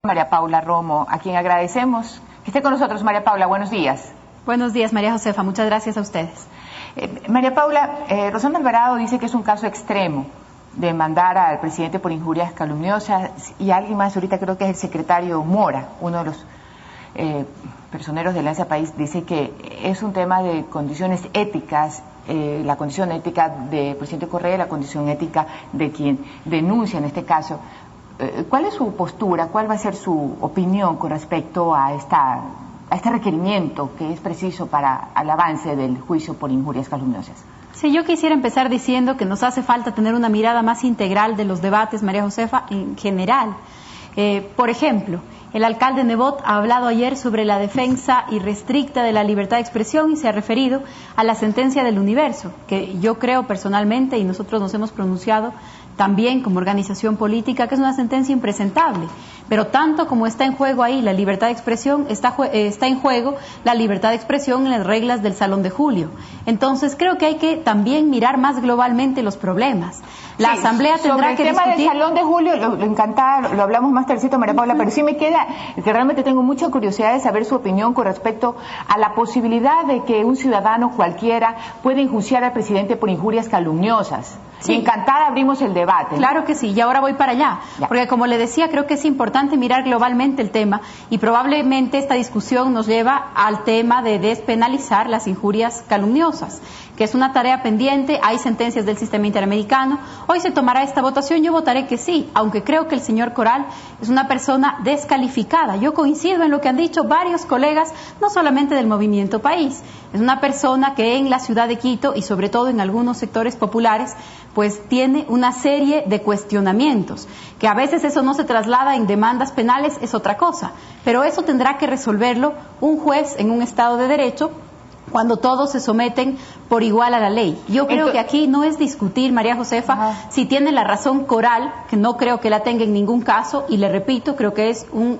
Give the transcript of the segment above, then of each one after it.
María Paula Romo, a quien agradecemos que esté con nosotros. María Paula, buenos días. Buenos días, María Josefa, muchas gracias a ustedes. María Paula, Rosana Alvarado dice que es un caso extremo demandar al presidente por injurias calumniosas, y alguien más, ahorita creo que es el secretario Mora, uno de los personeros de Alianza País, dice que es un tema de condiciones éticas, la condición ética del presidente Correa y la condición ética de quien denuncia en este caso. ¿Cuál es su postura? ¿Cuál va a ser su opinión con respecto a este requerimiento que es preciso para el avance del juicio por injurias calumniosas? Sí, yo quisiera empezar diciendo que nos hace falta tener una mirada más integral de los debates, María Josefa, en general. Por ejemplo, el alcalde Nebot ha hablado ayer sobre la defensa irrestricta de la libertad de expresión y se ha referido a la sentencia del Universo, que yo creo personalmente, y nosotros nos hemos pronunciado también como organización política, que es una sentencia impresentable. Pero tanto como está en juego ahí la libertad de expresión, está en juego la libertad de expresión en las reglas del Salón de Julio. Entonces creo que hay que también mirar más globalmente los problemas. La Asamblea tendrá que discutir... Sobre el tema del Salón de Julio, lo encantada, lo hablamos más tardecito, María Paula, pero sí me queda que realmente tengo mucha curiosidad de saber su opinión con respecto a la posibilidad de que un ciudadano cualquiera pueda enjuiciar al presidente por injurias calumniosas. Sí. Encantada abrimos el debate, ¿no? Claro que sí, y ahora voy para allá, porque como le decía, creo que es importante mirar globalmente el tema, y probablemente esta discusión nos lleva al tema de despenalizar las injurias calumniosas, que es una tarea pendiente. Hay sentencias del sistema interamericano. Hoy se tomará esta votación. Yo votaré que sí, aunque creo que el señor Coral es una persona descalificada. Yo coincido en lo que han dicho varios colegas, no solamente del Movimiento País. Es una persona que en la ciudad de Quito y sobre todo en algunos sectores populares pues tiene una serie de cuestionamientos, que a veces eso no se traslada en demandas penales, es otra cosa, pero eso tendrá que resolverlo un juez en un Estado de Derecho, cuando todos se someten por igual a la ley. Yo creo que aquí no es discutir, María Josefa, si tiene la razón Coral, que no creo que la tenga en ningún caso, y le repito, creo que es un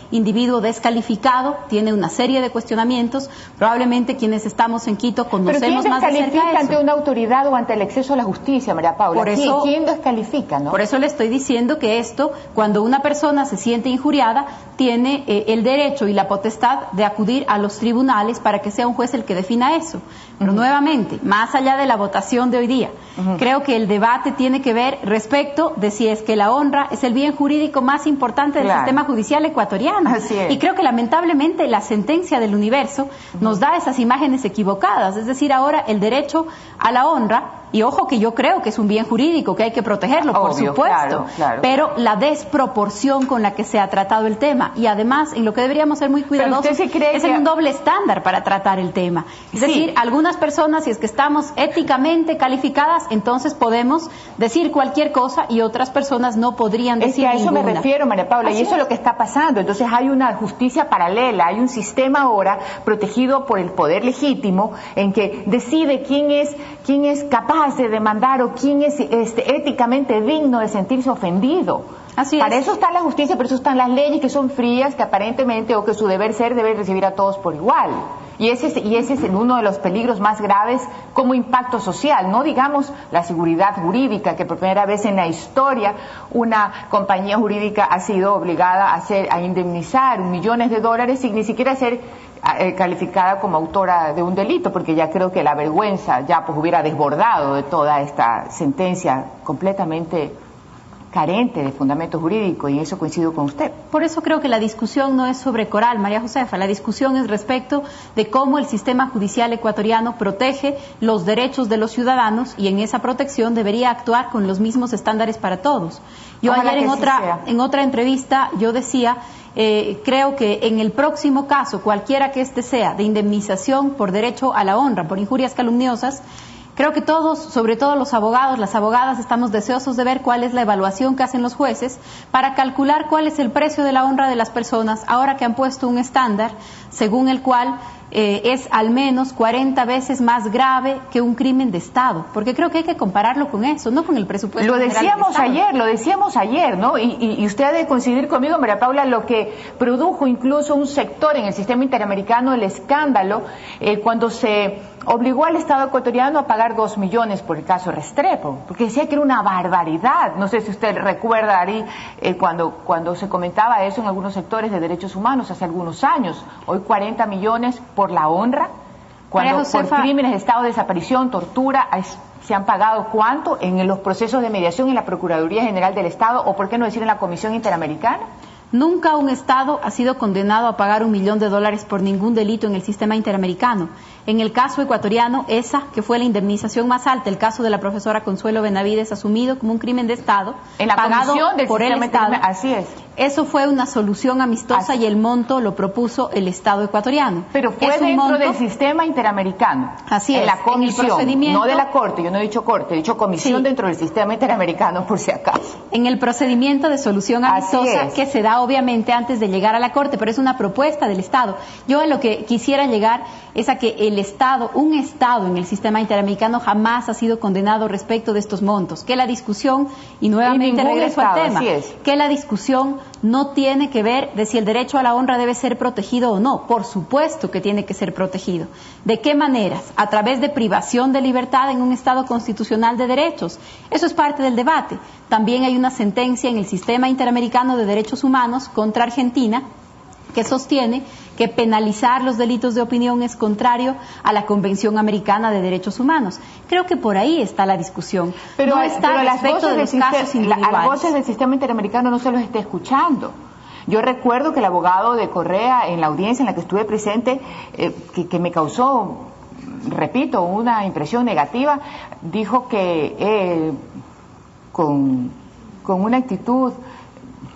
individuo descalificado, tiene una serie de cuestionamientos, probablemente quienes estamos en Quito conocemos más de cerca eso. ¿Pero quién descalifica ante una autoridad o ante el exceso a la justicia, María Paula? Por eso, ¿Quién descalifica, no? Por eso le estoy diciendo que esto, cuando una persona se siente injuriada, tiene el derecho y la potestad de acudir a los tribunales para que sea un juez el que defina eso. Pero nuevamente, más allá de la votación de hoy día, creo que el debate tiene que ver respecto de si es que la honra es el bien jurídico más importante del sistema judicial ecuatoriano. Y creo que lamentablemente la sentencia del Universo nos da esas imágenes equivocadas. Es decir, ahora el derecho a la honra, y ojo que yo creo que es un bien jurídico, que hay que protegerlo, por supuesto, pero la desproporción con la que se ha tratado el tema, y además en lo que deberíamos ser muy cuidadosos, es en un doble estándar para tratar el tema. Es decir, algunas personas, si es que estamos éticamente calificadas, entonces podemos decir cualquier cosa, y otras personas no podrían decir ninguna. Es que a eso me refiero, María Paula, y eso es lo que está pasando. Entonces hay una justicia paralela, hay un sistema ahora protegido por el poder legítimo, en que decide quién es capaz de demandar o quién es éticamente digno de sentirse ofendido. Para eso está la justicia, por eso están las leyes que son frías, que aparentemente, o que su deber ser, debe recibir a todos por igual. Y ese es uno de los peligros más graves como impacto social, no digamos la seguridad jurídica, que por primera vez en la historia una compañía jurídica ha sido obligada a indemnizar millones de dólares sin ni siquiera ser calificada como autora de un delito, porque ya creo que la vergüenza ya pues hubiera desbordado de toda esta sentencia completamente carente de fundamento jurídico, y en eso coincido con usted. Por eso creo que la discusión no es sobre Coral, María Josefa, la discusión es respecto de cómo el sistema judicial ecuatoriano protege los derechos de los ciudadanos, y en esa protección debería actuar con los mismos estándares para todos. Yo ayer en otra entrevista yo decía, creo que en el próximo caso, cualquiera que este sea, de indemnización por derecho a la honra, por injurias calumniosas, creo que todos, sobre todo los abogados, las abogadas, estamos deseosos de ver cuál es la evaluación que hacen los jueces para calcular cuál es el precio de la honra de las personas, ahora que han puesto un estándar según el cual es al menos 40 veces más grave que un crimen de Estado, porque creo que hay que compararlo con eso, no con el presupuesto. Lo decíamos ayer, ¿no? Y usted ha de coincidir conmigo, María Paula, lo que produjo incluso un sector en el sistema interamericano, el escándalo, cuando se obligó al Estado ecuatoriano a pagar 2 millones por el caso Restrepo, porque decía que era una barbaridad. No sé si usted recuerda, Ari, cuando se comentaba eso en algunos sectores de derechos humanos hace algunos años. Hoy 40 millones por la honra, cuando por crímenes de estado de desaparición, tortura, se han pagado ¿cuánto? En los procesos de mediación en la Procuraduría General del Estado, o por qué no decir en la Comisión Interamericana. Nunca un Estado ha sido condenado a pagar $1 millón por ningún delito en el sistema interamericano. En el caso ecuatoriano, esa que fue la indemnización más alta, el caso de la profesora Consuelo Benavides, asumido como un crimen de Estado, en la pagado por el Estado. Así es. Eso fue una solución amistosa y el monto lo propuso el Estado ecuatoriano. Pero fue dentro del sistema interamericano. Así es. En la comisión, en el procedimiento, no de la Corte, yo no he dicho Corte, he dicho comisión dentro del sistema interamericano, por si acaso. En el procedimiento de solución amistosa que se da obviamente antes de llegar a la Corte, pero es una propuesta del Estado. Yo a lo que quisiera llegar es a que el Estado, un Estado en el sistema interamericano jamás ha sido condenado respecto de estos montos. Que la discusión, y nuevamente regreso al tema, que la discusión no tiene que ver de si el derecho a la honra debe ser protegido o no. Por supuesto que tiene que ser protegido. ¿De qué maneras? A través de privación de libertad en un Estado constitucional de derechos. Eso es parte del debate. También hay una sentencia en el Sistema Interamericano de Derechos Humanos contra Argentina que sostiene que penalizar los delitos de opinión es contrario a la Convención Americana de Derechos Humanos. Creo que por ahí está la discusión. Pero las voces del sistema interamericano no se los está escuchando. Yo recuerdo que el abogado de Correa, en la audiencia en la que estuve presente, que me causó, repito, una impresión negativa, dijo que con una actitud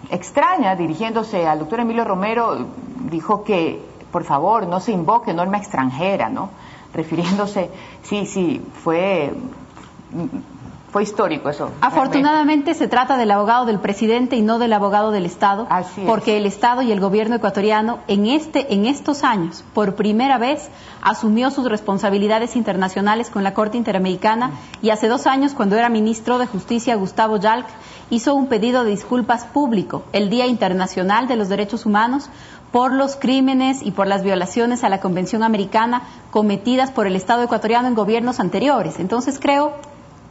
extraña, dirigiéndose al doctor Emilio Romero, dijo que, por favor, no se invoque norma extranjera, ¿no? Refiriéndose, fue histórico eso. Afortunadamente se trata del abogado del presidente y no del abogado del Estado, porque el Estado y el gobierno ecuatoriano en estos años, por primera vez, asumió sus responsabilidades internacionales con la Corte Interamericana, y hace 2 años, cuando era ministro de Justicia, Gustavo Yalc, hizo un pedido de disculpas público, el Día Internacional de los Derechos Humanos, por los crímenes y por las violaciones a la Convención Americana cometidas por el Estado ecuatoriano en gobiernos anteriores. Entonces creo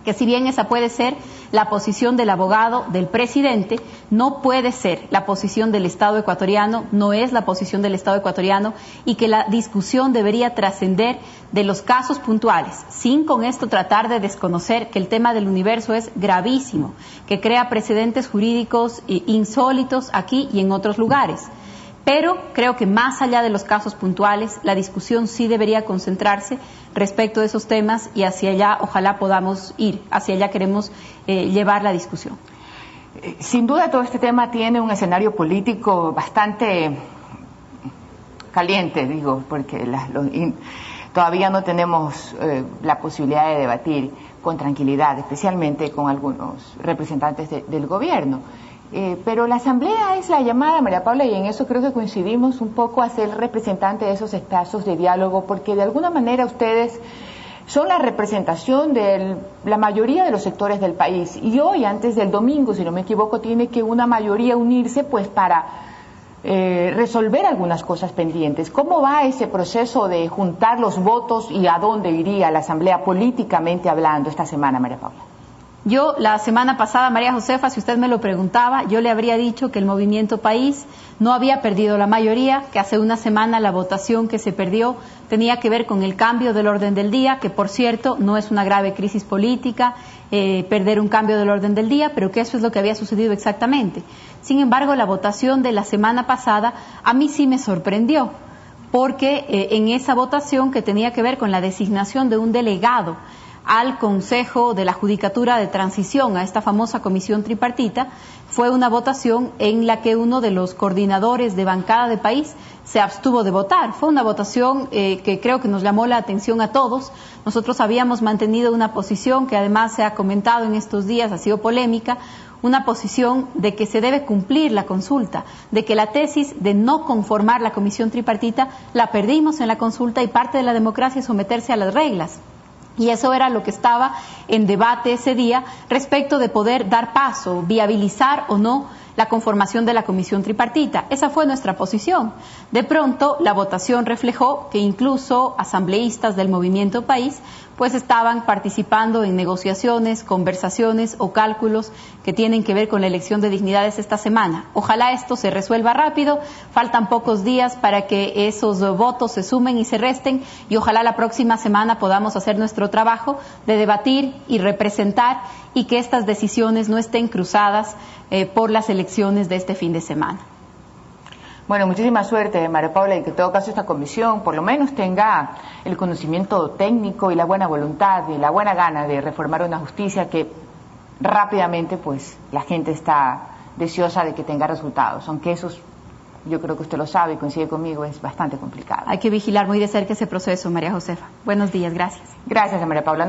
que si bien esa puede ser la posición del abogado del presidente, no puede ser la posición del Estado ecuatoriano, no es la posición del Estado ecuatoriano, y que la discusión debería trascender de los casos puntuales, sin con esto tratar de desconocer que el tema del universo es gravísimo, que crea precedentes jurídicos insólitos aquí y en otros lugares. Pero creo que más allá de los casos puntuales, la discusión sí debería concentrarse respecto de esos temas, y hacia allá ojalá podamos ir, hacia allá queremos llevar la discusión. Sin duda todo este tema tiene un escenario político bastante caliente, digo, porque todavía no tenemos la posibilidad de debatir con tranquilidad, especialmente con algunos representantes del gobierno. Pero la Asamblea es la llamada, María Paula, y en eso creo que coincidimos un poco, a ser representante de esos espacios de diálogo, porque de alguna manera ustedes son la representación de la mayoría de los sectores del país, y hoy, antes del domingo, si no me equivoco, tiene que una mayoría unirse pues para resolver algunas cosas pendientes. ¿Cómo va ese proceso de juntar los votos y a dónde iría la Asamblea políticamente hablando esta semana, María Paula? Yo la semana pasada, María Josefa, si usted me lo preguntaba, yo le habría dicho que el Movimiento País no había perdido la mayoría, que hace una semana la votación que se perdió tenía que ver con el cambio del orden del día, que por cierto no es una grave crisis política perder un cambio del orden del día, pero que eso es lo que había sucedido exactamente. Sin embargo, la votación de la semana pasada a mí sí me sorprendió, porque en esa votación, que tenía que ver con la designación de un delegado al Consejo de la Judicatura de Transición, a esta famosa comisión tripartita, fue una votación en la que uno de los coordinadores de bancada de País se abstuvo de votar. Fue una votación que creo que nos llamó la atención a todos. Nosotros habíamos mantenido una posición que además se ha comentado en estos días, ha sido polémica, una posición de que se debe cumplir la consulta, de que la tesis de no conformar la comisión tripartita la perdimos en la consulta y parte de la democracia es someterse a las reglas. Y eso era lo que estaba en debate ese día respecto de poder dar paso, viabilizar o no la conformación de la comisión tripartita. Esa fue nuestra posición. De pronto, la votación reflejó que incluso asambleístas del Movimiento País pues estaban participando en negociaciones, conversaciones o cálculos que tienen que ver con la elección de dignidades esta semana. Ojalá esto se resuelva rápido, faltan pocos días para que esos votos se sumen y se resten y ojalá la próxima semana podamos hacer nuestro trabajo de debatir y representar y que estas decisiones no estén cruzadas por las elecciones de este fin de semana. Bueno, muchísima suerte, María Paula, y que en todo caso esta comisión por lo menos tenga el conocimiento técnico y la buena voluntad y la buena gana de reformar una justicia que rápidamente pues la gente está deseosa de que tenga resultados, aunque eso yo creo que usted lo sabe y coincide conmigo, es bastante complicado. Hay que vigilar muy de cerca ese proceso, María Josefa. Buenos días, gracias. Gracias, María Paula.